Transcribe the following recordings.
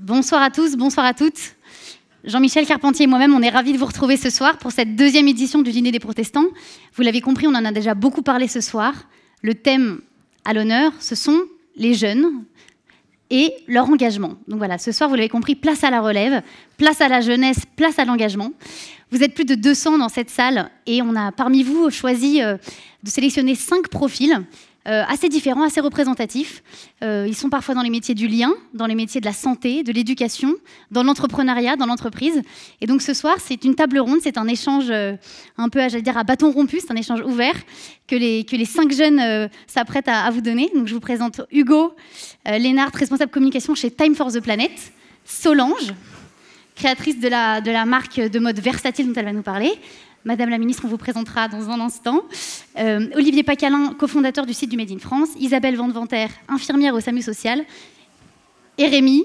Bonsoir à tous, bonsoir à toutes. Jean-Michel Carpentier et moi-même, on est ravis de vous retrouver ce soir pour cette deuxième édition du Dîner des Protestants. Vous l'avez compris, on en a déjà beaucoup parlé ce soir. Le thème à l'honneur, ce sont les jeunes et leur engagement. Donc voilà, ce soir, vous l'avez compris, place à la relève, place à la jeunesse, place à l'engagement. Vous êtes plus de 200 dans cette salle et on a parmi vous choisi de sélectionner 5 profils assez différents, assez représentatifs. Ils sont parfois dans les métiers du lien, dans les métiers de la santé, de l'éducation, dans l'entrepreneuriat, dans l'entreprise. Et donc ce soir, c'est une table ronde, c'est un échange un peu, j'allais dire, à bâton rompu, c'est un échange ouvert que les 5 jeunes s'apprêtent à vous donner. Donc je vous présente Hugo Lénart, responsable communication chez Time for the Planet, Solange, créatrice de la marque de mode versatile dont elle va nous parler. Madame la ministre, on vous présentera dans un instant. Olivier Pacalin, cofondateur du site du Made in France. Isabelle Vandeventer, infirmière au SAMU social. Et Rémi,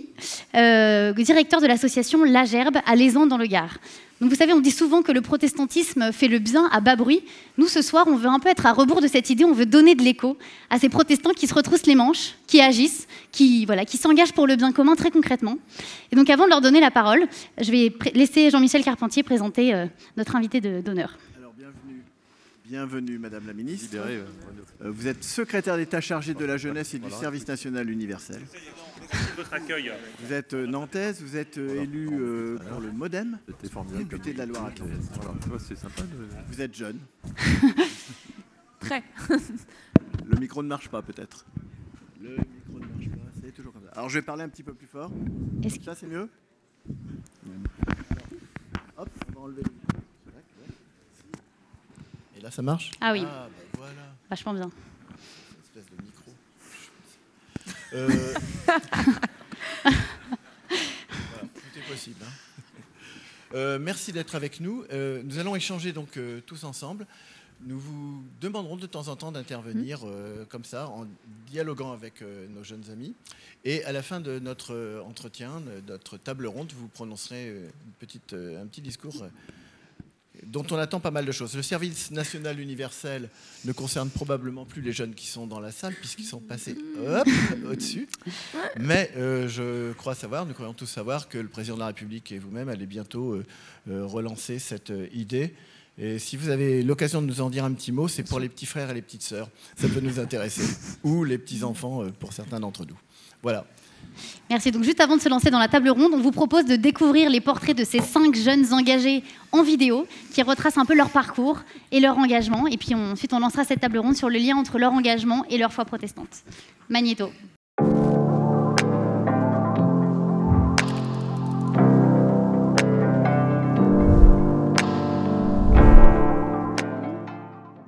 directeur de l'association La Gerbe à Lézan dans le Gard. Donc vous savez, on dit souvent que le protestantisme fait le bien à bas bruit. Nous, ce soir, on veut un peu être à rebours de cette idée. On veut donner de l'écho à ces protestants qui se retroussent les manches, qui agissent, qui s'engagent pour le bien commun très concrètement. Et donc avant de leur donner la parole, je vais laisser Jean-Michel Carpentier présenter notre invité d'honneur. Alors bienvenue Madame la ministre. Vous êtes secrétaire d'État chargée de la jeunesse et du service national universel. Merci de votre accueil. Vous êtes nantaise, vous êtes élue pour le MoDem, députée de la Loire-Atlantique. C'est sympa. Vous êtes jeune. Très. Le micro ne marche pas peut-être. Le micro ne marche pas, c'est toujours comme ça. Alors je vais parler un petit peu plus fort. Ça c'est mieux. Hop, on va enlever le micro. Et là ça marche? Ah oui, voilà. Vachement bien. Une espèce de micro. Voilà, tout est possible. Hein. Merci d'être avec nous. Nous allons échanger donc tous ensemble. Nous vous demanderons de temps en temps d'intervenir comme ça, en dialoguant avec nos jeunes amis. Et à la fin de notre entretien, de notre table ronde, vous prononcerez un petit discours dont on attend pas mal de choses. Le service national universel ne concerne probablement plus les jeunes qui sont dans la salle, puisqu'ils sont passés au-dessus. Mais je crois savoir, nous croyons tous savoir, que le président de la République et vous-même allez bientôt relancer cette idée. Et si vous avez l'occasion de nous en dire un petit mot, c'est pour les petits frères et les petites sœurs. Ça peut nous intéresser. Ou les petits-enfants pour certains d'entre nous. Voilà. Merci. Donc juste avant de se lancer dans la table ronde, on vous propose de découvrir les portraits de ces 5 jeunes engagés en vidéo qui retracent un peu leur parcours et leur engagement. Et puis ensuite, on lancera cette table ronde sur le lien entre leur engagement et leur foi protestante. Magnéto.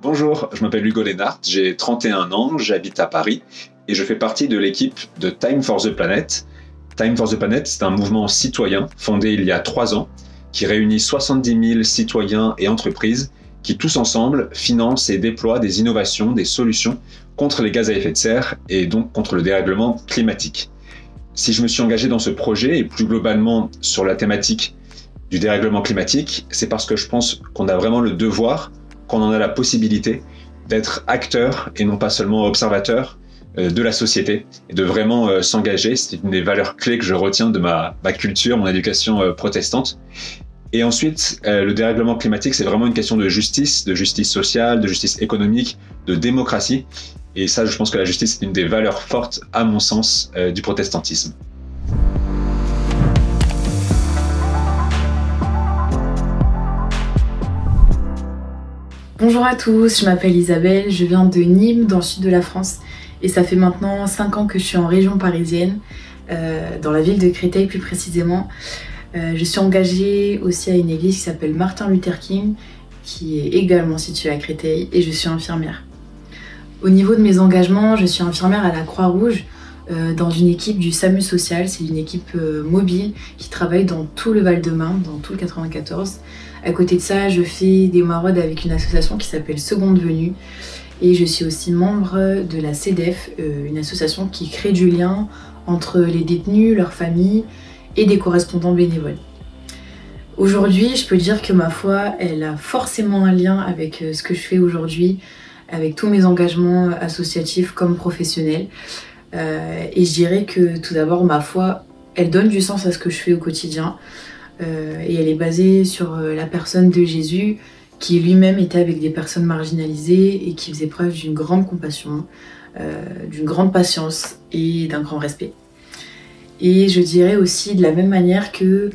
Bonjour, je m'appelle Hugo Lénart, j'ai 31 ans, j'habite à Paris et je fais partie de l'équipe de Time for the Planet. Time for the Planet, c'est un mouvement citoyen fondé il y a 3 ans qui réunit 70 000 citoyens et entreprises qui tous ensemble financent et déploient des innovations, des solutions contre les gaz à effet de serre et donc contre le dérèglement climatique. Si je me suis engagé dans ce projet et plus globalement sur la thématique du dérèglement climatique, c'est parce que je pense qu'on a vraiment le devoir, qu'on en a la possibilité d'être acteur et non pas seulement observateur de la société et de vraiment s'engager. C'est une des valeurs clés que je retiens de ma culture, mon éducation protestante. Et ensuite, le dérèglement climatique, c'est vraiment une question de justice sociale, de justice économique, de démocratie. Et ça, je pense que la justice est une des valeurs fortes, à mon sens, du protestantisme. Bonjour à tous, je m'appelle Isabelle, je viens de Nîmes, dans le sud de la France. Et ça fait maintenant 5 ans que je suis en région parisienne, dans la ville de Créteil plus précisément. Je suis engagée aussi à une église qui s'appelle Martin Luther King, qui est également située à Créteil, et je suis infirmière. Au niveau de mes engagements, je suis infirmière à la Croix-Rouge, dans une équipe du SAMU social. C'est une équipe mobile qui travaille dans tout le Val-de-Marne, dans tout le 94. À côté de ça, je fais des maraudes avec une association qui s'appelle Seconde Venue. Et je suis aussi membre de la CEDEF, une association qui crée du lien entre les détenus, leurs familles et des correspondants bénévoles. Aujourd'hui, je peux dire que ma foi, elle a forcément un lien avec ce que je fais aujourd'hui, avec tous mes engagements associatifs comme professionnels. Et je dirais que tout d'abord, ma foi, Elle donne du sens à ce que je fais au quotidien et elle est basée sur la personne de Jésus qui lui-même était avec des personnes marginalisées et qui faisait preuve d'une grande compassion, d'une grande patience et d'un grand respect. Et je dirais aussi de la même manière que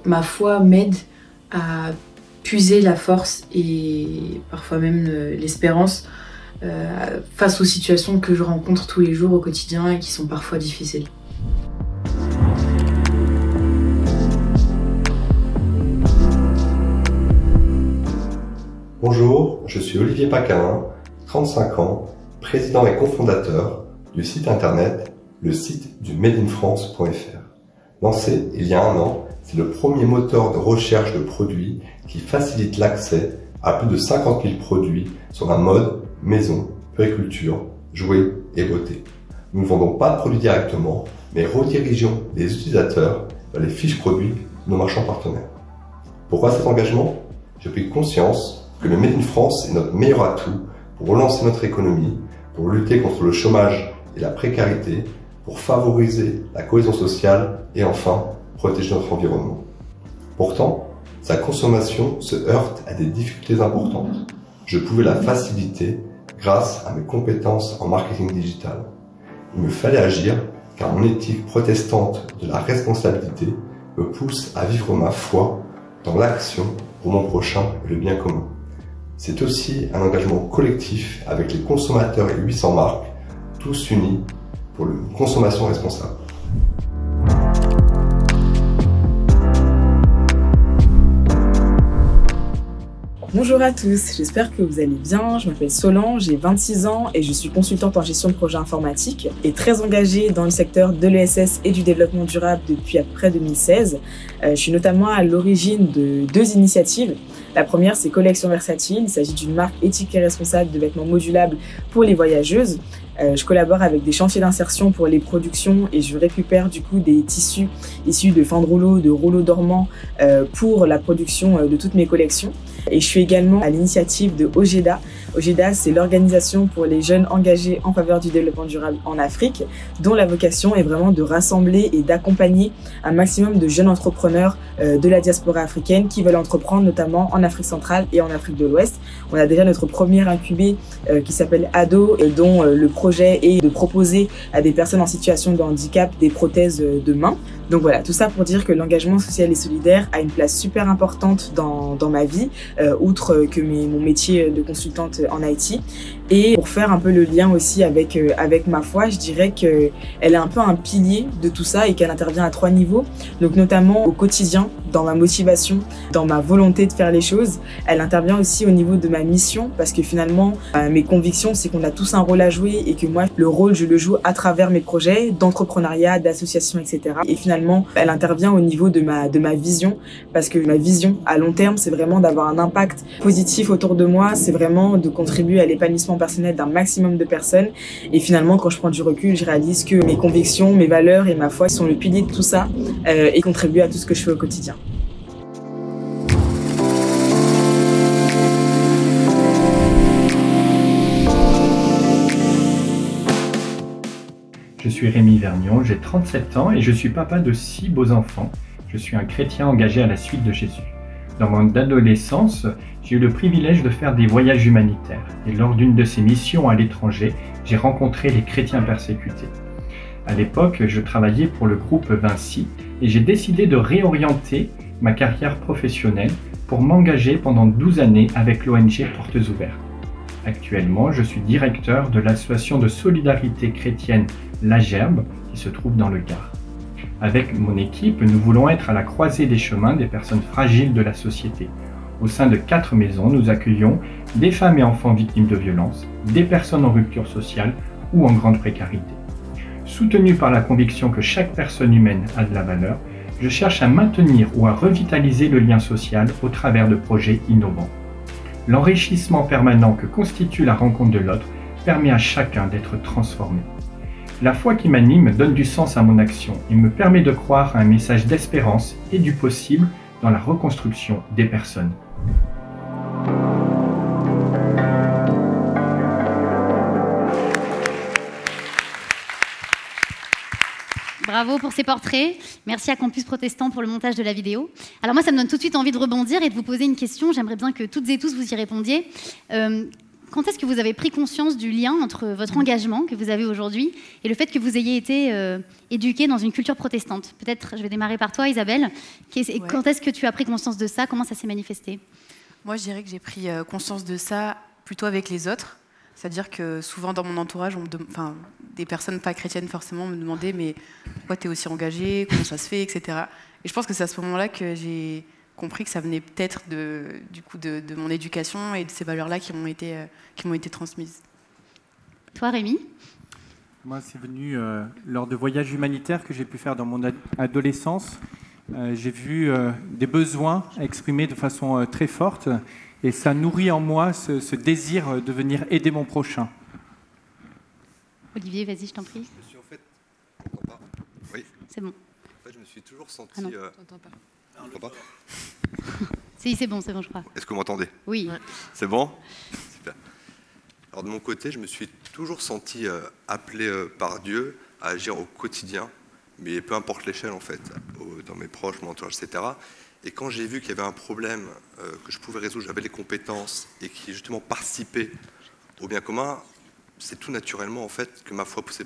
ma foi m'aide à puiser la force et parfois même l'espérance face aux situations que je rencontre tous les jours au quotidien et qui sont parfois difficiles. Bonjour, je suis Olivier Pacarin, 35 ans, président et cofondateur du site internet, le site du madeinfrance.fr. Lancé il y a 1 an, c'est le premier moteur de recherche de produits qui facilite l'accès à plus de 50 000 produits sur la mode, maison, périculture, jouets et beauté. Nous ne vendons pas de produits directement, mais redirigeons les utilisateurs vers les fiches produits de nos marchands partenaires. Pourquoi cet engagement? J'ai pris conscience que le Made in France est notre meilleur atout pour relancer notre économie, pour lutter contre le chômage et la précarité, pour favoriser la cohésion sociale et enfin protéger notre environnement. Pourtant, sa consommation se heurte à des difficultés importantes. Je pouvais la faciliter grâce à mes compétences en marketing digital. Il me fallait agir car mon éthique protestante de la responsabilité me pousse à vivre ma foi dans l'action pour mon prochain et le bien commun. C'est aussi un engagement collectif avec les consommateurs et 800 marques, tous unis pour une consommation responsable. Bonjour à tous, j'espère que vous allez bien. Je m'appelle Solange, j'ai 26 ans et je suis consultante en gestion de projets informatiques et très engagée dans le secteur de l'ESS et du développement durable depuis après 2016. Je suis notamment à l'origine de 2 initiatives. La première, c'est Collection Versatile. Il s'agit d'une marque éthique et responsable de vêtements modulables pour les voyageuses. Je collabore avec des chantiers d'insertion pour les productions et je récupère du coup des tissus issus de fins de rouleaux dormants pour la production de toutes mes collections. Et je suis également à l'initiative de Ojeda. Ojeda, c'est l'organisation pour les jeunes engagés en faveur du développement durable en Afrique, dont la vocation est vraiment de rassembler et d'accompagner un maximum de jeunes entrepreneurs de la diaspora africaine qui veulent entreprendre notamment en Afrique centrale et en Afrique de l'Ouest. On a déjà notre première incubée qui s'appelle ADO et dont le projet est de proposer à des personnes en situation de handicap des prothèses de main. Donc voilà, tout ça pour dire que l'engagement social et solidaire a une place super importante dans ma vie, outre que mon métier de consultante en IT. Et pour faire un peu le lien aussi avec ma foi, je dirais qu'elle est un peu un pilier de tout ça et qu'elle intervient à 3 niveaux. Donc notamment au quotidien, dans ma motivation, dans ma volonté de faire les choses. Elle intervient aussi au niveau de ma mission parce que finalement, mes convictions, c'est qu'on a tous un rôle à jouer et que moi, le rôle, je le joue à travers mes projets d'entrepreneuriat, d'association, etc. Et finalement, elle intervient au niveau de ma vision parce que ma vision à long terme, c'est vraiment d'avoir un impact positif autour de moi, c'est vraiment de contribuer à l'épanouissement personnel d'un maximum de personnes. Et finalement, quand je prends du recul, je réalise que mes convictions, mes valeurs et ma foi sont le pilier de tout ça et contribuent à tout ce que je fais au quotidien. Je suis Rémi Vergnon, j'ai 37 ans et je suis papa de 6 beaux enfants. Je suis un chrétien engagé à la suite de Jésus. Dans mon adolescence, j'ai eu le privilège de faire des voyages humanitaires et lors d'une de ces missions à l'étranger, j'ai rencontré les chrétiens persécutés. À l'époque, je travaillais pour le groupe Vinci et j'ai décidé de réorienter ma carrière professionnelle pour m'engager pendant 12 années avec l'ONG Portes Ouvertes. Actuellement, je suis directeur de l'association de solidarité chrétienne La Gerbe qui se trouve dans le Gard. Avec mon équipe, nous voulons être à la croisée des chemins des personnes fragiles de la société. Au sein de 4 maisons, nous accueillons des femmes et enfants victimes de violences, des personnes en rupture sociale ou en grande précarité. Soutenu par la conviction que chaque personne humaine a de la valeur, je cherche à maintenir ou à revitaliser le lien social au travers de projets innovants. L'enrichissement permanent que constitue la rencontre de l'autre permet à chacun d'être transformé. La foi qui m'anime donne du sens à mon action et me permet de croire à un message d'espérance et du possible dans la reconstruction des personnes. Bravo pour ces portraits. Merci à Campus Protestant pour le montage de la vidéo. Alors moi, ça me donne tout de suite envie de rebondir et de vous poser une question. J'aimerais bien que toutes et tous vous y répondiez. Quand est-ce que vous avez pris conscience du lien entre votre engagement que vous avez aujourd'hui et le fait que vous ayez été éduqué dans une culture protestante? Peut-être, je vais démarrer par toi, Isabelle. Quand est-ce que tu as pris conscience de ça? Comment ça s'est manifesté? Moi, je dirais que j'ai pris conscience de ça plutôt avec les autres. C'est-à-dire que souvent dans mon entourage, des personnes pas chrétiennes forcément me demandaient mais pourquoi tu es aussi engagée, comment ça se fait, etc. Et je pense que c'est à ce moment-là que j'ai compris que ça venait peut-être de mon éducation et de ces valeurs-là qui m'ont été transmises. Toi, Rémi? Moi, c'est venu lors de voyages humanitaires que j'ai pu faire dans mon adolescence. J'ai vu des besoins exprimés de façon très forte. Et ça nourrit en moi ce désir de venir aider mon prochain. Olivier, vas-y, je t'en prie. Je suis en fait... Oui. C'est bon. En fait, je me suis toujours senti... Ah non, t'entends pas. T'entends pas? Si, c'est bon, je crois. Est-ce que vous m'entendez? Oui. Ouais. C'est bon? Super. Alors de mon côté, je me suis toujours senti appelé par Dieu à agir au quotidien, mais peu importe l'échelle en fait, dans mes proches, mon entourage, etc. Et quand j'ai vu qu'il y avait un problème que je pouvais résoudre, j'avais les compétences et qui justement participait au bien commun, c'est tout naturellement en fait que ma foi poussait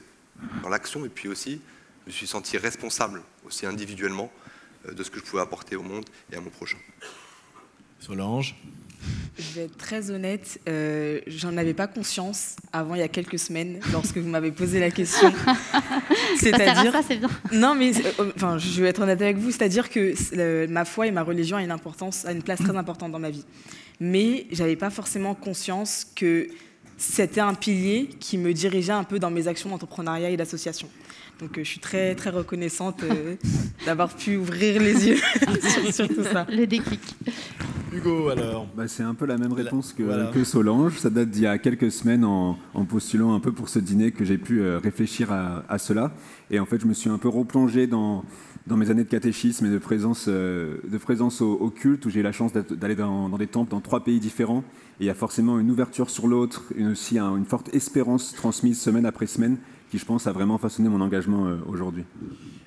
dans l'action et puis aussi je me suis senti responsable aussi individuellement de ce que je pouvais apporter au monde et à mon prochain. Solange? Je vais être très honnête, j'en avais pas conscience avant il y a quelques semaines lorsque vous m'avez posé la question. C'est-à-dire ça, c'est bien. Non mais je vais être honnête avec vous, c'est-à-dire que ma foi et ma religion a une place très importante dans ma vie. Mais j'avais pas forcément conscience que c'était un pilier qui me dirigeait un peu dans mes actions d'entrepreneuriat et d'association. Donc je suis très très reconnaissante d'avoir pu ouvrir les yeux sur tout ça. Le déclic. Hugo, alors? C'est un peu la même réponse que Solange. Ça date d'il y a quelques semaines en postulant un peu pour ce dîner que j'ai pu réfléchir à cela. Et en fait, je me suis un peu replongé dans mes années de catéchisme et de présence au culte, où j'ai eu la chance d'aller dans des temples dans 3 pays différents. Et il y a forcément une ouverture sur l'autre, aussi une forte espérance transmise semaine après semaine, qui, je pense, a vraiment façonné mon engagement aujourd'hui.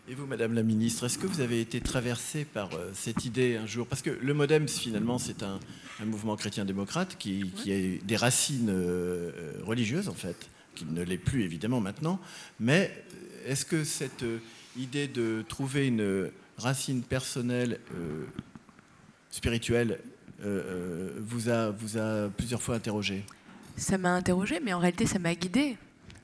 Et vous, Madame la Ministre, est-ce que vous avez été traversée par cette idée un jour? Parce que le MoDem, finalement, c'est un mouvement chrétien-démocrate qui a des racines religieuses, en fait, qui ne l'est plus, évidemment, maintenant. Mais est-ce que cette idée de trouver une racine personnelle, spirituelle, vous a plusieurs fois interrogé? Ça m'a interrogée, mais en réalité, ça m'a guidée.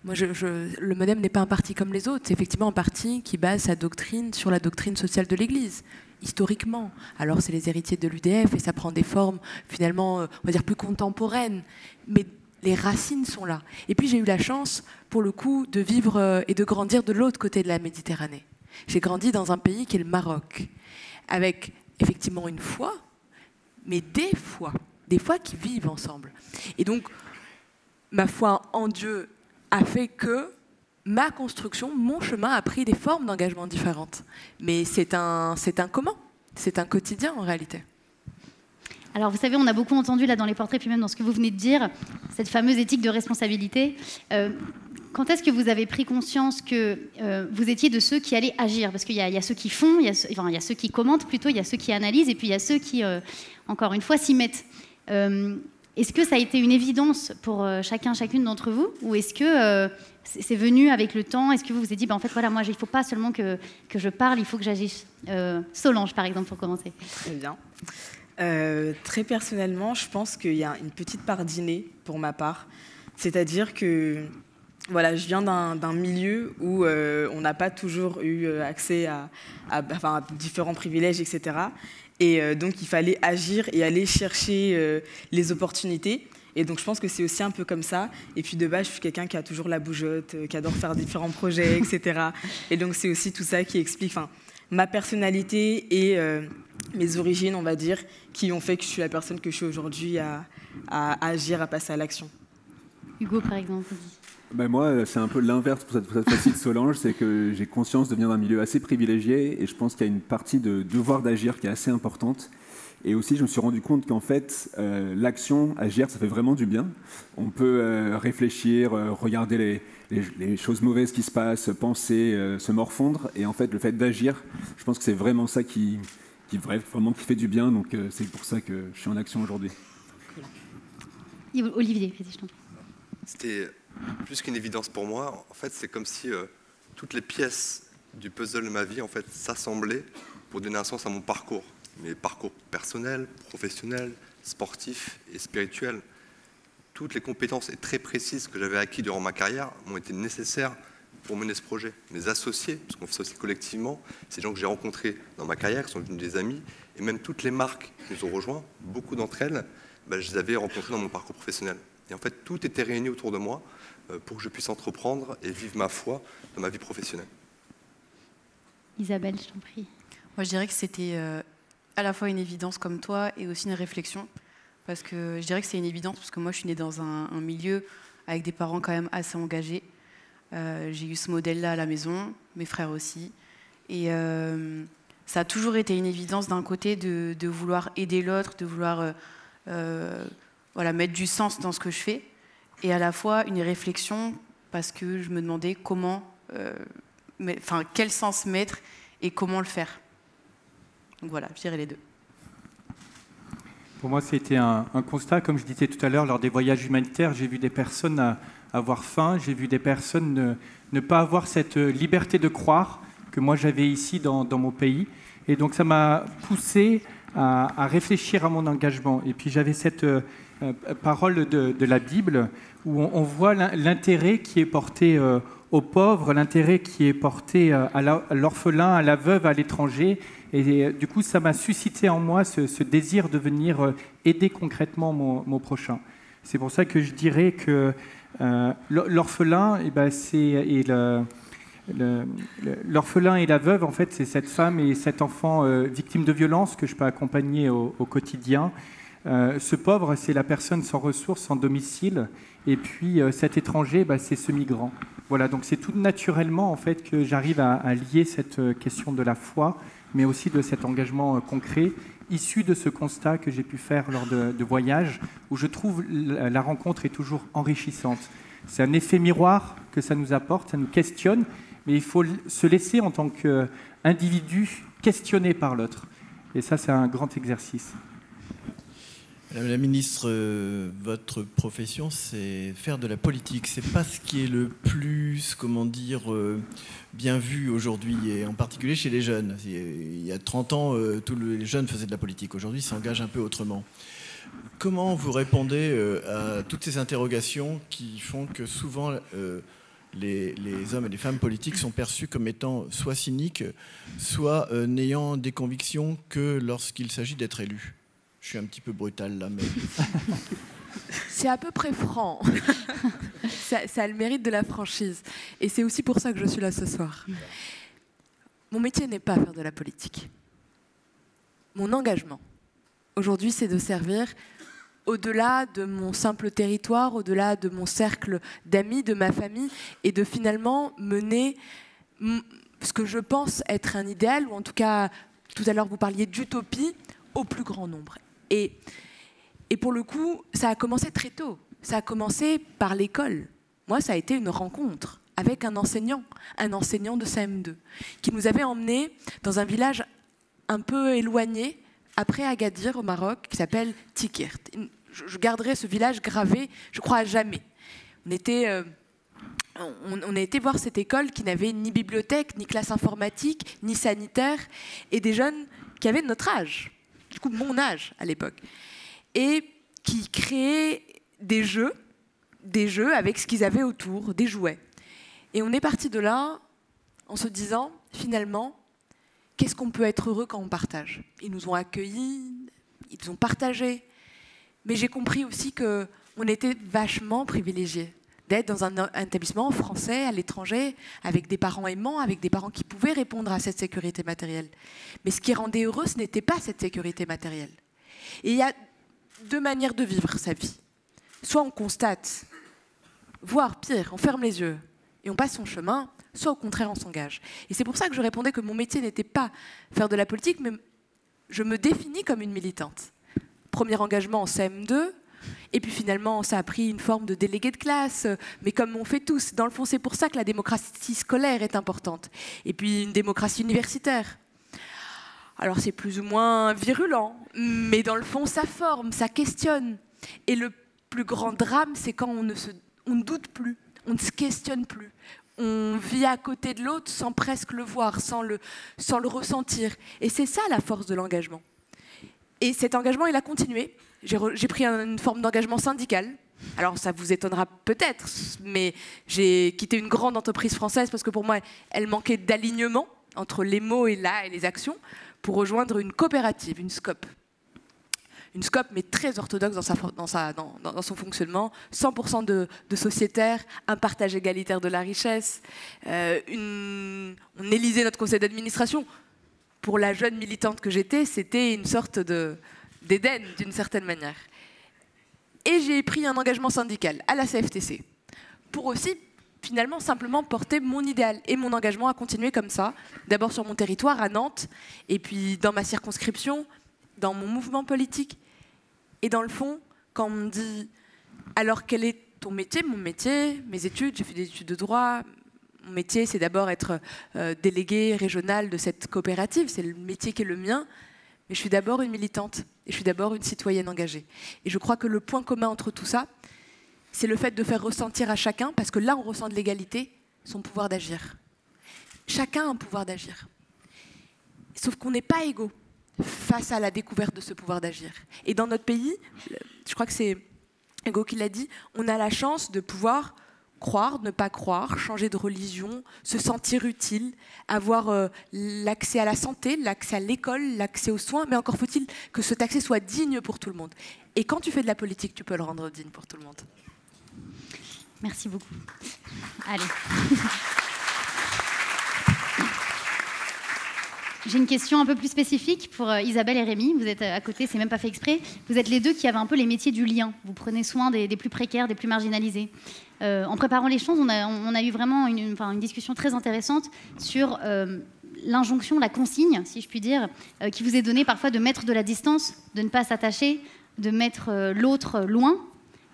Moi, le MoDem n'est pas un parti comme les autres. C'est effectivement un parti qui base sa doctrine sur la doctrine sociale de l'Église, historiquement. Alors, c'est les héritiers de l'UDF et ça prend des formes, finalement, on va dire plus contemporaines. Mais les racines sont là. Et puis, j'ai eu la chance, pour le coup, de vivre et de grandir de l'autre côté de la Méditerranée. J'ai grandi dans un pays qui est le Maroc, avec effectivement une foi, mais des foi qui vivent ensemble. Et donc, ma foi en Dieu a fait que ma construction, mon chemin a pris des formes d'engagement différentes. Mais c'est un commun, c'est un quotidien en réalité. Alors vous savez, on a beaucoup entendu là dans les portraits, puis même dans ce que vous venez de dire, cette fameuse éthique de responsabilité. Quand est-ce que vous avez pris conscience que vous étiez de ceux qui allaient agir? Parce qu'il y a ceux qui font, il y a ceux qui commentent plutôt, il y a ceux qui analysent, et puis il y a ceux qui, encore une fois, s'y mettent. Est-ce que ça a été une évidence pour chacune d'entre vous? Ou est-ce que c'est venu avec le temps? Est-ce que vous vous êtes dit, en fait, voilà, moi, il ne faut pas seulement que je parle, il faut que j'agisse? Solange, par exemple, pour commencer. Très bien. Très personnellement, je pense qu'il y a une petite part d'inné pour ma part. C'est-à-dire que voilà, je viens d'un milieu où on n'a pas toujours eu accès à différents privilèges, etc. Et donc, il fallait agir et aller chercher les opportunités. Et donc, je pense que c'est aussi un peu comme ça. Et puis, de base, je suis quelqu'un qui a toujours la bougeotte, qui adore faire différents projets, etc. Et donc, c'est aussi tout ça qui explique ma personnalité et mes origines, on va dire, qui ont fait que je suis la personne que je suis aujourd'hui à agir, à passer à l'action. Hugo, par exemple. Moi, c'est un peu l'inverse pour cette fois-ci de Solange, c'est que j'ai conscience de venir d'un milieu assez privilégié et je pense qu'il y a une partie de devoir d'agir qui est assez importante. Et aussi, je me suis rendu compte qu'en fait, l'action, agir, ça fait vraiment du bien. On peut réfléchir, regarder les choses mauvaises qui se passent, penser, se morfondre. Et en fait, le fait d'agir, je pense que c'est vraiment ça qui fait du bien. Donc, c'est pour ça que je suis en action aujourd'hui. Olivier, vas-y, je t'en prie. C'était plus qu'une évidence pour moi. En fait, c'est comme si toutes les pièces du puzzle de ma vie en fait, s'assemblaient pour donner un sens à mon parcours. Mes parcours personnels, professionnels, sportifs et spirituels. Toutes les compétences très précises que j'avais acquises durant ma carrière m'ont été nécessaires pour mener ce projet. Mes associés, parce qu'on fait ça aussi collectivement, ces gens que j'ai rencontrés dans ma carrière, qui sont devenus des amis, et même toutes les marques qui nous ont rejoints, beaucoup d'entre elles, je les avais rencontrées dans mon parcours professionnel. Et en fait, tout était réuni autour de moi pour que je puisse entreprendre et vivre ma foi dans ma vie professionnelle. Isabelle, je t'en prie. Moi, je dirais que c'était à la fois une évidence comme toi et aussi une réflexion. Parce que je dirais que c'est une évidence parce que moi, je suis née dans un milieu avec des parents quand même assez engagés. J'ai eu ce modèle-là à la maison, mes frères aussi. Et ça a toujours été une évidence d'un côté de vouloir aider l'autre, de vouloir mettre du sens dans ce que je fais. Et à la fois une réflexion parce que je me demandais quel sens mettre et comment le faire. Donc voilà, je dirais les deux. Pour moi, c'était un constat, comme je disais tout à l'heure, lors des voyages humanitaires, j'ai vu des personnes avoir faim, j'ai vu des personnes ne pas avoir cette liberté de croire que moi j'avais ici dans mon pays. Et donc ça m'a poussé à réfléchir à mon engagement. Et puis j'avais cette parole de la Bible où on voit l'intérêt qui est porté aux pauvres, l'intérêt qui est porté à l'orphelin, à la veuve, à l'étranger. Et du coup, ça m'a suscité en moi ce désir de venir aider concrètement mon prochain. C'est pour ça que je dirais que l'orphelin, l'orphelin et la veuve, en fait, c'est cette femme et cet enfant victime de violence que je peux accompagner au quotidien. Ce pauvre, c'est la personne sans ressources, sans domicile. Et puis cet étranger, c'est ce migrant. Voilà, donc c'est tout naturellement en fait que j'arrive à lier cette question de la foi, mais aussi de cet engagement concret, issu de ce constat que j'ai pu faire lors de voyages, où je trouve la rencontre est toujours enrichissante. C'est un effet miroir que ça nous apporte, ça nous questionne, mais il faut se laisser en tant qu'individu questionner par l'autre. Et ça, c'est un grand exercice. Madame la ministre, votre profession, c'est faire de la politique. C'est pas ce qui est le plus, bien vu aujourd'hui, et en particulier chez les jeunes. Il y a 30 ans, tous les jeunes faisaient de la politique. Aujourd'hui, ils s'engagent un peu autrement. Comment vous répondez à toutes ces interrogations qui font que souvent les hommes et les femmes politiques sont perçus comme étant soit cyniques, soit n'ayant des convictions que lorsqu'il s'agit d'être élus? Je suis un petit peu brutal là, mais... C'est à peu près franc. ça a le mérite de la franchise. Et c'est aussi pour ça que je suis là ce soir. Mon métier n'est pas faire de la politique. Mon engagement, aujourd'hui, c'est de servir au-delà de mon simple territoire, au-delà de mon cercle d'amis, de ma famille, et de finalement mener ce que je pense être un idéal, ou en tout cas, tout à l'heure vous parliez d'utopie, au plus grand nombre. Et pour le coup, ça a commencé très tôt. Ça a commencé par l'école. Moi, ça a été une rencontre avec un enseignant de CM2, qui nous avait emmenés dans un village un peu éloigné, après Agadir, au Maroc, qui s'appelle Tikirt. Je garderai ce village gravé, je crois, à jamais. On a été voir cette école qui n'avait ni bibliothèque, ni classe informatique, ni sanitaire, et des jeunes qui avaient notre âge, du coup mon âge à l'époque, et qui créaient des jeux avec ce qu'ils avaient autour, des jouets. Et on est parti de là en se disant, finalement, qu'est-ce qu'on peut être heureux quand on partage? Ils nous ont accueillis, ils ont partagé, mais j'ai compris aussi qu'on était vachement privilégiés d'être dans un établissement français, à l'étranger, avec des parents aimants, avec des parents qui pouvaient répondre à cette sécurité matérielle. Mais ce qui rendait heureux, ce n'était pas cette sécurité matérielle. Et il y a deux manières de vivre sa vie. Soit on constate, voire pire, on ferme les yeux et on passe son chemin, soit au contraire on s'engage. Et c'est pour ça que je répondais que mon métier n'était pas faire de la politique, mais je me définis comme une militante. Premier engagement en CM2, et puis finalement, ça a pris une forme de délégué de classe, mais comme on fait tous. Dans le fond, c'est pour ça que la démocratie scolaire est importante. Et puis une démocratie universitaire. Alors c'est plus ou moins virulent, mais dans le fond, ça forme, ça questionne. Et le plus grand drame, c'est quand on ne doute plus, on ne se questionne plus. On vit à côté de l'autre sans presque le voir, sans le ressentir. Et c'est ça la force de l'engagement. Et cet engagement, il a continué. J'ai pris une forme d'engagement syndical. Alors ça vous étonnera peut-être, mais j'ai quitté une grande entreprise française parce que pour moi, elle manquait d'alignement entre les mots et les actions pour rejoindre une coopérative, une SCOP. Une SCOP, mais très orthodoxe dans son fonctionnement, 100% de sociétaires, un partage égalitaire de la richesse, on élisait notre conseil d'administration. Pour la jeune militante que j'étais, c'était une sorte d'Éden, d'une certaine manière. Et j'ai pris un engagement syndical à la CFTC, pour aussi, finalement, simplement porter mon idéal et mon engagement à continuer comme ça, d'abord sur mon territoire, à Nantes, et puis dans ma circonscription, dans mon mouvement politique. Et dans le fond, quand on me dit « alors quel est ton métier ?» Mon métier, mes études, j'ai fait des études de droit. Mon métier, c'est d'abord être déléguée régionale de cette coopérative. C'est le métier qui est le mien. Mais je suis d'abord une militante et je suis d'abord une citoyenne engagée. Et je crois que le point commun entre tout ça, c'est le fait de faire ressentir à chacun, parce que là, on ressent de l'égalité, son pouvoir d'agir. Chacun a un pouvoir d'agir. Sauf qu'on n'est pas égaux face à la découverte de ce pouvoir d'agir. Et dans notre pays, je crois que c'est Hugo qui l'a dit, on a la chance de pouvoir croire, ne pas croire, changer de religion, se sentir utile, avoir l'accès à la santé, l'accès à l'école, l'accès aux soins, mais encore faut-il que cet accès soit digne pour tout le monde. Et quand tu fais de la politique, tu peux le rendre digne pour tout le monde. Merci beaucoup. Allez. J'ai une question un peu plus spécifique pour Isabelle et Rémi. Vous êtes à côté, c'est même pas fait exprès. Vous êtes les deux qui avez un peu les métiers du lien. Vous prenez soin des plus précaires, des plus marginalisés. En préparant les choses, on a eu vraiment une discussion très intéressante sur l'injonction, la consigne, si je puis dire, qui vous est donnée parfois de mettre de la distance, de ne pas s'attacher, de mettre l'autre loin,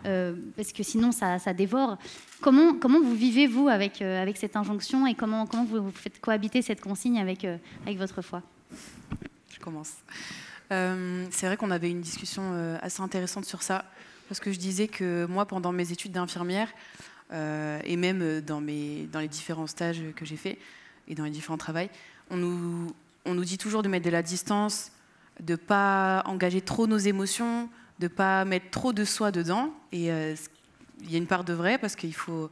parce que sinon ça dévore. Comment vous vivez, vous, avec cette injonction, et comment vous faites cohabiter cette consigne avec votre foi? Je commence. C'est vrai qu'on avait une discussion assez intéressante sur ça, parce que je disais que moi, pendant mes études d'infirmière, et même dans les différents stages que j'ai faits, et dans les différents travails, on nous dit toujours de mettre de la distance, de ne pas engager trop nos émotions, de ne pas mettre trop de soi dedans. Et il y a une part de vrai, parce qu'il faut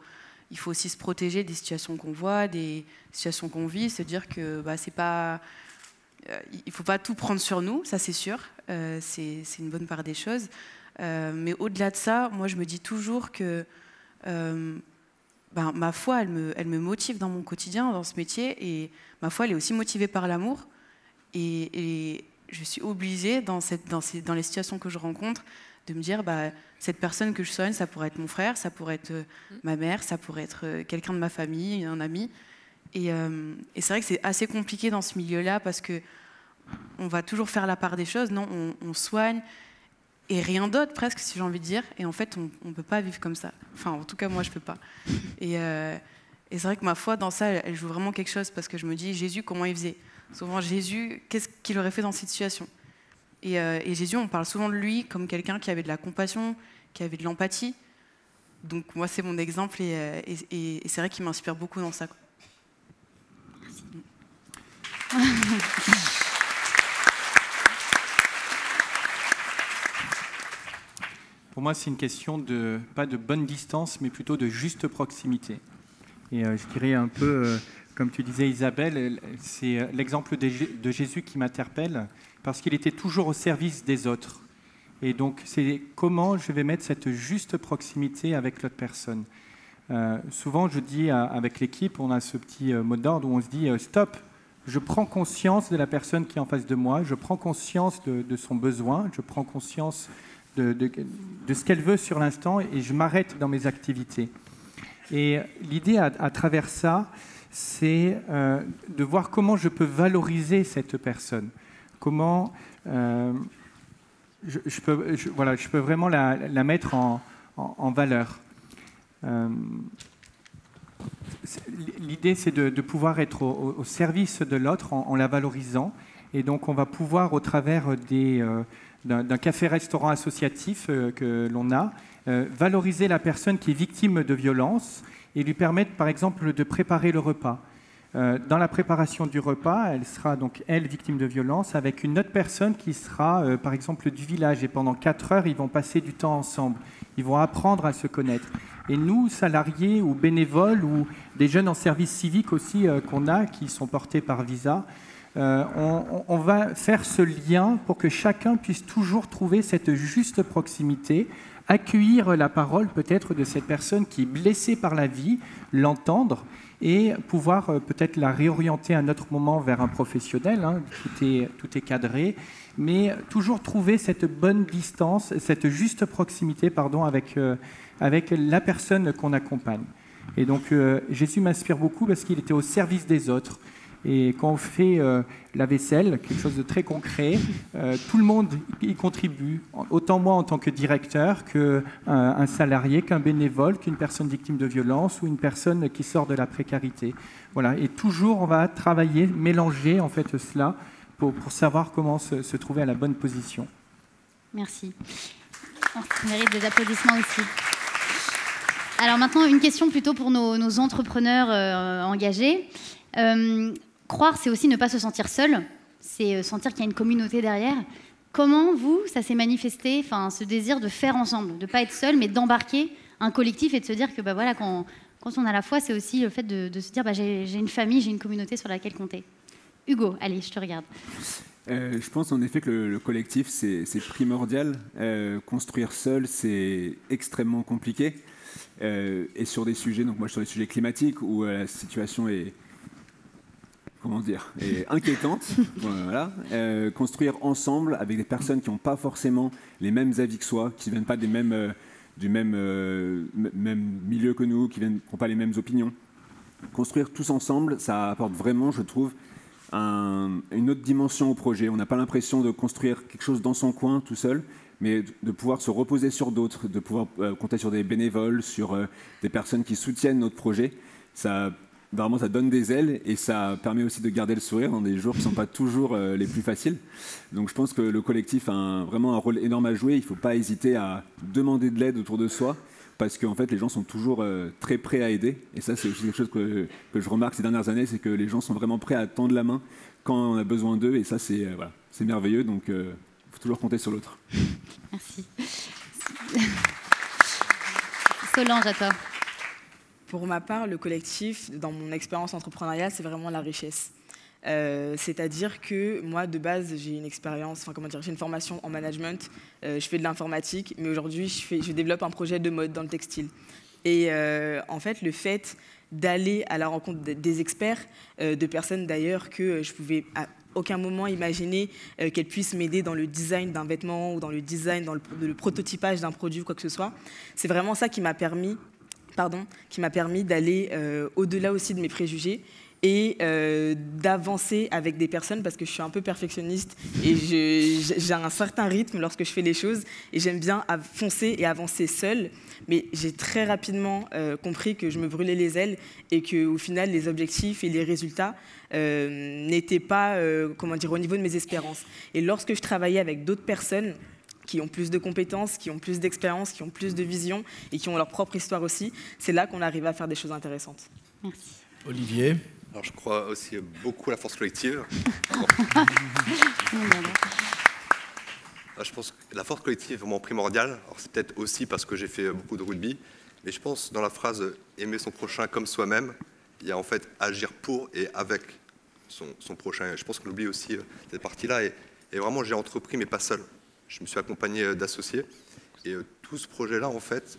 aussi se protéger des situations qu'on voit, des situations qu'on vit, se dire que c'est pas... il ne faut pas tout prendre sur nous, ça c'est sûr, c'est une bonne part des choses. Mais au-delà de ça, moi je me dis toujours que ma foi, elle me motive dans mon quotidien, dans ce métier, et ma foi, elle est aussi motivée par l'amour. Et je suis obligée, dans les situations que je rencontre, de me dire, cette personne que je soigne, ça pourrait être mon frère, ça pourrait être ma mère, ça pourrait être quelqu'un de ma famille, un ami. Et c'est vrai que c'est assez compliqué dans ce milieu-là, parce qu'on va toujours faire la part des choses. Non, on soigne, et rien d'autre presque, si j'ai envie de dire. Et en fait, on ne peut pas vivre comme ça. Enfin, en tout cas, moi, je ne peux pas. Et c'est vrai que ma foi, dans ça, elle joue vraiment quelque chose, parce que je me dis, Jésus, comment il faisait? Souvent, Jésus, qu'est-ce qu'il aurait fait dans cette situation? Et Jésus, on parle souvent de lui comme quelqu'un qui avait de la compassion, qui avait de l'empathie. Donc moi, c'est mon exemple, et c'est vrai qu'il m'inspire beaucoup dans ça. Merci. Pour moi, c'est une question pas de bonne distance, mais plutôt de juste proximité. Et je dirais un peu, comme tu disais Isabelle, c'est l'exemple de Jésus qui m'interpelle, parce qu'il était toujours au service des autres. Et donc, c'est comment je vais mettre cette juste proximité avec l'autre personne. Souvent, je dis avec l'équipe, on a ce petit mot d'ordre où on se dit « stop ». Je prends conscience de la personne qui est en face de moi, je prends conscience de son besoin, je prends conscience de ce qu'elle veut sur l'instant, et je m'arrête dans mes activités. Et l'idée à travers ça, c'est de voir comment je peux valoriser cette personne. comment je peux vraiment la mettre en valeur. L'idée, c'est de pouvoir être au service de l'autre en la valorisant. Et donc, on va pouvoir, au travers d'un café-restaurant associatif que l'on a, valoriser la personne qui est victime de violence et lui permettre, par exemple, de préparer le repas. Dans la préparation du repas, elle sera donc, elle, victime de violence, avec une autre personne qui sera, par exemple, du village. Et pendant 4 heures, ils vont passer du temps ensemble. Ils vont apprendre à se connaître. Et nous, salariés ou bénévoles, ou des jeunes en service civique aussi qu'on a, qui sont portés par Visa, on va faire ce lien pour que chacun puisse toujours trouver cette juste proximité, accueillir la parole peut-être de cette personne qui est blessée par la vie, l'entendre, et pouvoir peut-être la réorienter à un autre moment vers un professionnel, hein, tout est cadré, mais toujours trouver cette bonne distance, cette juste proximité, pardon, avec la personne qu'on accompagne. Et donc Jésus m'inspire beaucoup parce qu'il était au service des autres. Et quand on fait la vaisselle, quelque chose de très concret, tout le monde y contribue, autant moi en tant que directeur qu'un salarié, qu'un bénévole, qu'une personne victime de violence ou une personne qui sort de la précarité. Voilà. Et toujours, on va travailler, mélanger en fait cela pour savoir comment se trouver à la bonne position. Merci. Ça mérite des applaudissements aussi. Alors maintenant, une question plutôt pour nos entrepreneurs engagés. Croire, c'est aussi ne pas se sentir seul, c'est sentir qu'il y a une communauté derrière. Comment, vous, ça s'est manifesté, ce désir de faire ensemble, de ne pas être seul, mais d'embarquer un collectif et de se dire que voilà, quand on a la foi, c'est aussi le fait de se dire j'ai une famille, j'ai une communauté sur laquelle compter. Hugo, allez, je te regarde. Je pense en effet que le collectif, c'est primordial. Construire seul, c'est extrêmement compliqué. Et sur des sujets, donc moi sur les sujets climatiques, où la situation est inquiétante, voilà. Construire ensemble avec des personnes qui n'ont pas forcément les mêmes avis que soi, qui ne viennent pas du même milieu que nous, qui n'ont pas les mêmes opinions. Construire tous ensemble, ça apporte vraiment, je trouve, une autre dimension au projet. On n'a pas l'impression de construire quelque chose dans son coin tout seul, mais de pouvoir se reposer sur d'autres, de pouvoir compter sur des bénévoles, sur des personnes qui soutiennent notre projet. Vraiment, ça donne des ailes et ça permet aussi de garder le sourire dans des jours qui ne sont pas toujours les plus faciles. Donc je pense que le collectif a vraiment un rôle énorme à jouer. Il ne faut pas hésiter à demander de l'aide autour de soi parce qu'en fait, les gens sont toujours très prêts à aider. Et ça, c'est aussi quelque chose que je remarque ces dernières années, c'est que les gens sont vraiment prêts à tendre la main quand on a besoin d'eux. Et ça, c'est merveilleux. Donc il faut toujours compter sur l'autre. Merci. Solange, à toi. Pour ma part, le collectif, dans mon expérience entrepreneuriale, c'est vraiment la richesse. C'est-à-dire que moi, de base, j'ai une expérience, j'ai une formation en management, je fais de l'informatique, mais aujourd'hui, je développe un projet de mode dans le textile. Et en fait, le fait d'aller à la rencontre des experts, de personnes d'ailleurs que je pouvais à aucun moment imaginer qu'elles puissent m'aider dans le design d'un vêtement ou dans le design, dans le prototypage d'un produit ou quoi que ce soit, c'est vraiment ça qui m'a permis d'aller au-delà aussi de mes préjugés et d'avancer avec des personnes parce que je suis un peu perfectionniste et j'ai un certain rythme lorsque je fais les choses et j'aime bien foncer et avancer seule. Mais j'ai très rapidement compris que je me brûlais les ailes et qu'au final, les objectifs et les résultats n'étaient pas au niveau de mes espérances. Et lorsque je travaillais avec d'autres personnes qui ont plus de compétences, qui ont plus d'expérience, qui ont plus de vision et qui ont leur propre histoire aussi, c'est là qu'on arrive à faire des choses intéressantes. Merci. Olivier. Alors, je crois aussi beaucoup à la force collective. Je pense que la force collective est vraiment primordiale. Alors, c'est peut-être aussi parce que j'ai fait beaucoup de rugby, mais je pense dans la phrase « aimer son prochain comme soi-même », il y a en fait agir pour et avec son prochain. Je pense qu'on oublie aussi cette partie-là. Et vraiment, j'ai entrepris, mais pas seul. Je me suis accompagné d'associés et tout ce projet-là, en fait,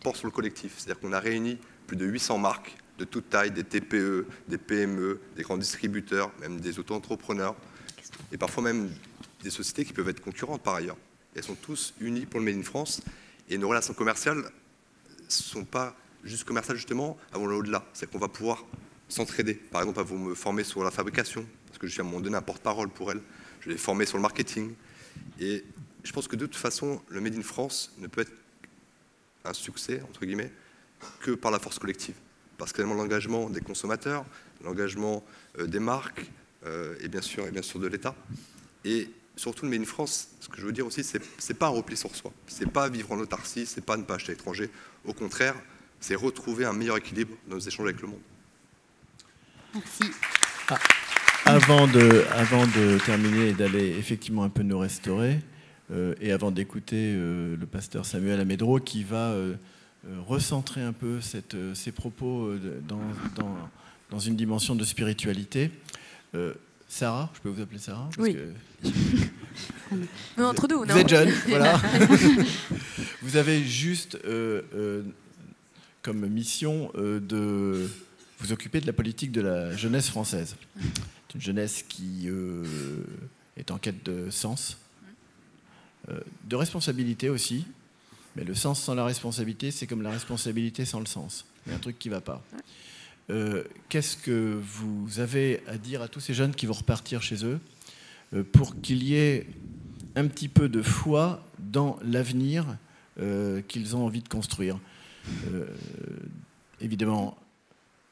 porte sur le collectif. C'est-à-dire qu'on a réuni plus de 800 marques de toute taille, des TPE, des PME, des grands distributeurs, même des auto-entrepreneurs et parfois même des sociétés qui peuvent être concurrentes par ailleurs. Et elles sont tous unies pour le Made in France et nos relations commerciales ne sont pas juste commerciales justement, elles vont au-delà. C'est qu'on va pouvoir s'entraider. Par exemple, elles vont me former sur la fabrication, parce que je suis à un moment donné un porte-parole pour elles. Je les ai formées sur le marketing. Et je pense que de toute façon, le Made in France ne peut être un succès, entre guillemets, que par la force collective. Parce qu'il y a l'engagement des consommateurs, l'engagement des marques et bien sûr de l'État. Et surtout le Made in France, ce que je veux dire aussi, c'est pas un repli sur soi. C'est pas vivre en autarcie, c'est pas ne pas acheter à l'étranger. Au contraire, c'est retrouver un meilleur équilibre dans nos échanges avec le monde. Merci. Avant de terminer et d'aller effectivement un peu nous restaurer, et avant d'écouter le pasteur Samuel Amédro qui va recentrer un peu ses propos dans une dimension de spiritualité. Sarah, je peux vous appeler Sarah parce oui. Entre nous, vous êtes jeune, voilà. Vous avez juste comme mission de vous occuper de la politique de la jeunesse française. C'est une jeunesse qui est en quête de sens, de responsabilité aussi. Mais le sens sans la responsabilité, c'est comme la responsabilité sans le sens. Il y a un truc qui ne va pas. Qu'est-ce que vous avez à dire à tous ces jeunes qui vont repartir chez eux pour qu'il y ait un petit peu de foi dans l'avenir qu'ils ont envie de construire? Évidemment,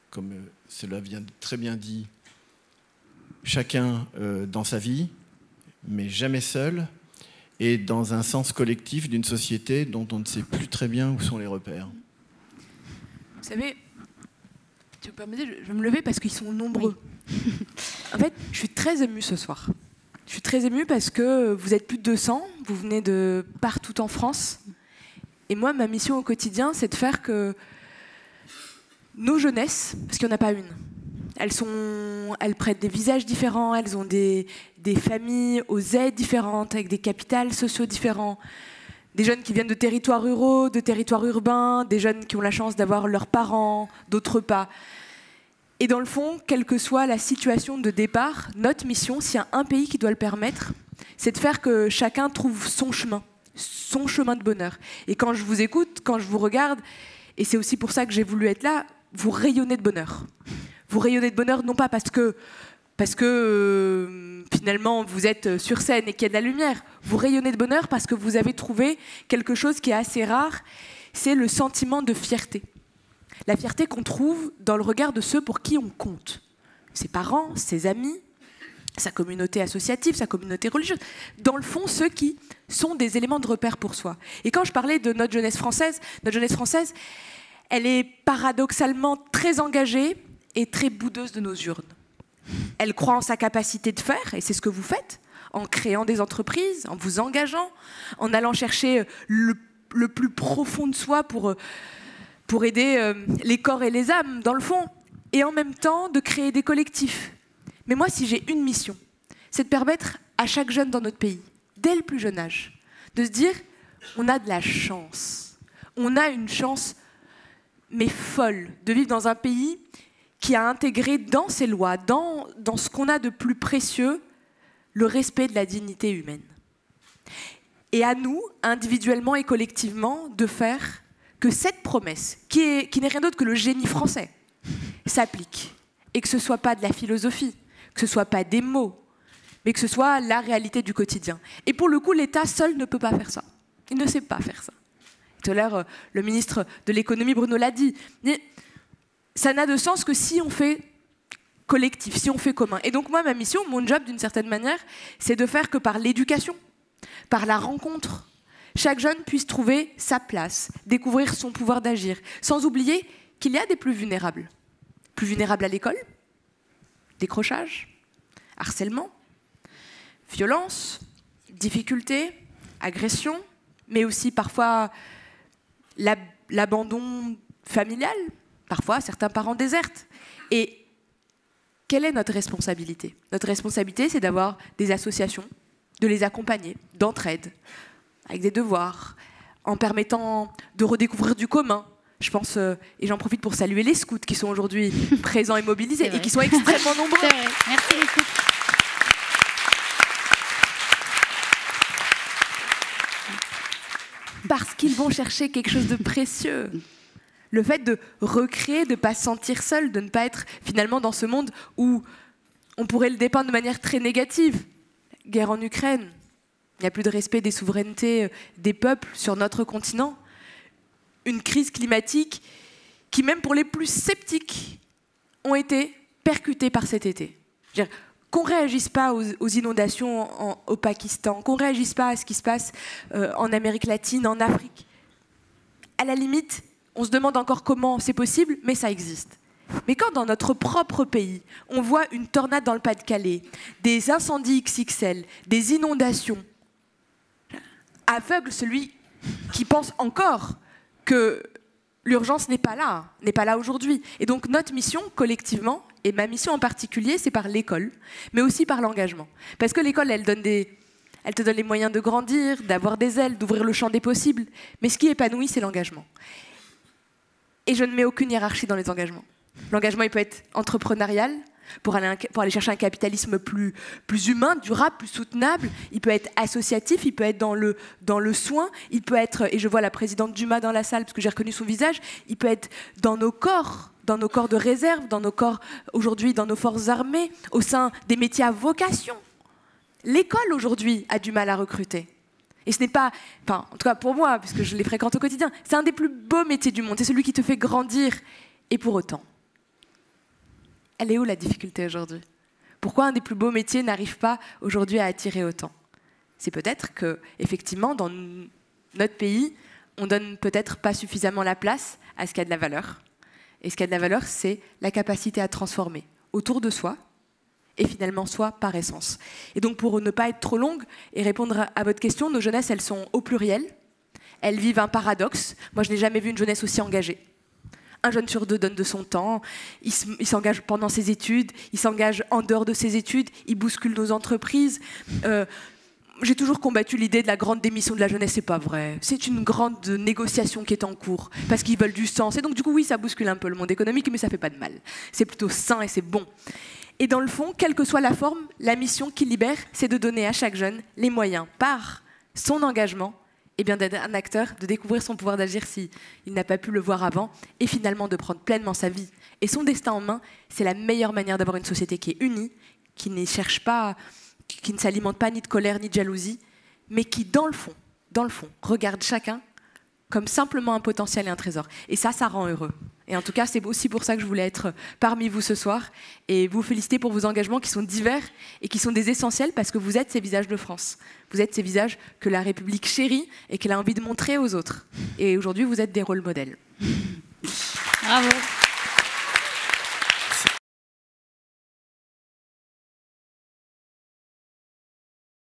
comme cela vient très bien dit, chacun dans sa vie, mais jamais seul, et dans un sens collectif d'une société dont on ne sait plus très bien où sont les repères. Vous savez, tu me permets, je vais me lever parce qu'ils sont nombreux. Oui. En fait, je suis très émue ce soir. Je suis très émue parce que vous êtes plus de 200, vous venez de partout en France. Et moi, ma mission au quotidien, c'est de faire que nos jeunesses, parce qu'il n'y en a pas une, elles prêtent des visages différents, elles ont des familles aux aides différentes, avec des capitales sociaux différents, des jeunes qui viennent de territoires ruraux, de territoires urbains, des jeunes qui ont la chance d'avoir leurs parents, d'autres pas. Et dans le fond, quelle que soit la situation de départ, notre mission, s'il y a un pays qui doit le permettre, c'est de faire que chacun trouve son chemin de bonheur. Et quand je vous écoute, quand je vous regarde, et c'est aussi pour ça que j'ai voulu être là, vous rayonnez de bonheur. Vous rayonnez de bonheur non pas parce que finalement vous êtes sur scène et qu'il y a de la lumière. Vous rayonnez de bonheur parce que vous avez trouvé quelque chose qui est assez rare, c'est le sentiment de fierté. La fierté qu'on trouve dans le regard de ceux pour qui on compte. Ses parents, ses amis, sa communauté associative, sa communauté religieuse. Dans le fond, ceux qui sont des éléments de repère pour soi. Et quand je parlais de notre jeunesse française, elle est paradoxalement très engagée et très boudeuse de nos urnes. Elle croit en sa capacité de faire, et c'est ce que vous faites, en créant des entreprises, en vous engageant, en allant chercher le plus profond de soi pour aider les corps et les âmes, dans le fond, et en même temps de créer des collectifs. Mais moi, si j'ai une mission, c'est de permettre à chaque jeune dans notre pays, dès le plus jeune âge, de se dire, on a de la chance. On a une chance, mais folle, de vivre dans un pays qui a intégré dans ses lois, dans ce qu'on a de plus précieux, le respect de la dignité humaine. Et à nous, individuellement et collectivement, de faire que cette promesse, qui n'est rien d'autre que le génie français, s'applique. Et que ce ne soit pas de la philosophie, que ce ne soit pas des mots, mais que ce soit la réalité du quotidien. Et pour le coup, l'État seul ne peut pas faire ça. Il ne sait pas faire ça. Tout à l'heure, le ministre de l'économie, Bruno, l'a dit. Mais ça n'a de sens que si on fait collectif, si on fait commun. Et donc moi, ma mission, mon job d'une certaine manière, c'est de faire que par l'éducation, par la rencontre, chaque jeune puisse trouver sa place, découvrir son pouvoir d'agir, sans oublier qu'il y a des plus vulnérables. Plus vulnérables à l'école, décrochage, harcèlement, violence, difficultés, agression, mais aussi parfois l'abandon familial, parfois certains parents désertent. Et quelle est notre responsabilité? Notre responsabilité, c'est d'avoir des associations, de les accompagner, d'entraide, avec des devoirs, en permettant de redécouvrir du commun. Je pense, et j'en profite pour saluer les scouts qui sont aujourd'hui présents et mobilisés et qui sont extrêmement nombreux. C'est vrai. Merci les scouts. Parce qu'ils vont chercher quelque chose de précieux. Le fait de recréer, de ne pas se sentir seul, de ne pas être finalement dans ce monde où On pourrait le dépeindre de manière très négative. Guerre en Ukraine, il n'y a plus de respect des souverainetés des peuples sur notre continent. Une crise climatique qui, même pour les plus sceptiques, ont été percutées par cet été. Qu'on ne réagisse pas aux inondations au Pakistan, qu'on ne réagisse pas à ce qui se passe en Amérique latine, en Afrique. À la limite, on se demande encore comment c'est possible, mais ça existe. Mais quand dans notre propre pays, on voit une tornade dans le Pas-de-Calais, des incendies XXL, des inondations, aveugle celui qui pense encore que l'urgence n'est pas là aujourd'hui. Et donc notre mission, collectivement, et ma mission en particulier, c'est par l'école, mais aussi par l'engagement. Parce que l'école, elle te donne les moyens de grandir, d'avoir des ailes, d'ouvrir le champ des possibles. Mais ce qui épanouit, c'est l'engagement. Et je ne mets aucune hiérarchie dans les engagements. L'engagement, il peut être entrepreneurial, pour aller chercher un capitalisme plus humain, durable, plus soutenable. Il peut être associatif, il peut être dans le soin, il peut être, et je vois la présidente Dumas dans la salle parce que j'ai reconnu son visage, il peut être dans nos corps de réserve, dans nos corps aujourd'hui, dans nos forces armées, au sein des métiers à vocation. L'école aujourd'hui a du mal à recruter. Et ce n'est pas, enfin, en tout cas pour moi, puisque je les fréquente au quotidien, c'est un des plus beaux métiers du monde, c'est celui qui te fait grandir. Et pour autant, elle est où la difficulté aujourd'hui? Pourquoi un des plus beaux métiers n'arrive pas aujourd'hui à attirer autant? C'est peut-être que, effectivement, dans notre pays, on donne peut-être pas suffisamment la place à ce qui a de la valeur. Et ce qui a de la valeur, c'est la capacité à transformer autour de soi et finalement soi par essence. Et donc pour ne pas être trop longue et répondre à votre question, nos jeunesses, elles sont au pluriel. Elles vivent un paradoxe. Moi, je n'ai jamais vu une jeunesse aussi engagée. Un jeune sur deux donne de son temps, il s'engage pendant ses études, il s'engage en dehors de ses études, il bouscule nos entreprises. J'ai toujours combattu l'idée de la grande démission de la jeunesse, c'est pas vrai. C'est une grande négociation qui est en cours, parce qu'ils veulent du sens. Et donc du coup, oui, ça bouscule un peu le monde économique, mais ça fait pas de mal. C'est plutôt sain et c'est bon. Et dans le fond, quelle que soit la forme, la mission qui libère, c'est de donner à chaque jeune les moyens, par son engagement, et bien d'être un acteur, de découvrir son pouvoir d'agir s'il n'a pas pu le voir avant, et finalement de prendre pleinement sa vie et son destin en main. C'est la meilleure manière d'avoir une société qui est unie, qui ne cherche pas, qui ne s'alimente pas ni de colère ni de jalousie, mais qui, dans le fond, regarde chacun comme simplement un potentiel et un trésor. Et ça rend heureux. Et en tout cas, c'est aussi pour ça que je voulais être parmi vous ce soir et vous féliciter pour vos engagements qui sont divers et qui sont des essentiels parce que vous êtes ces visages de France. Vous êtes ces visages que la République chérit et qu'elle a envie de montrer aux autres. Et aujourd'hui, vous êtes des rôles modèles. Bravo.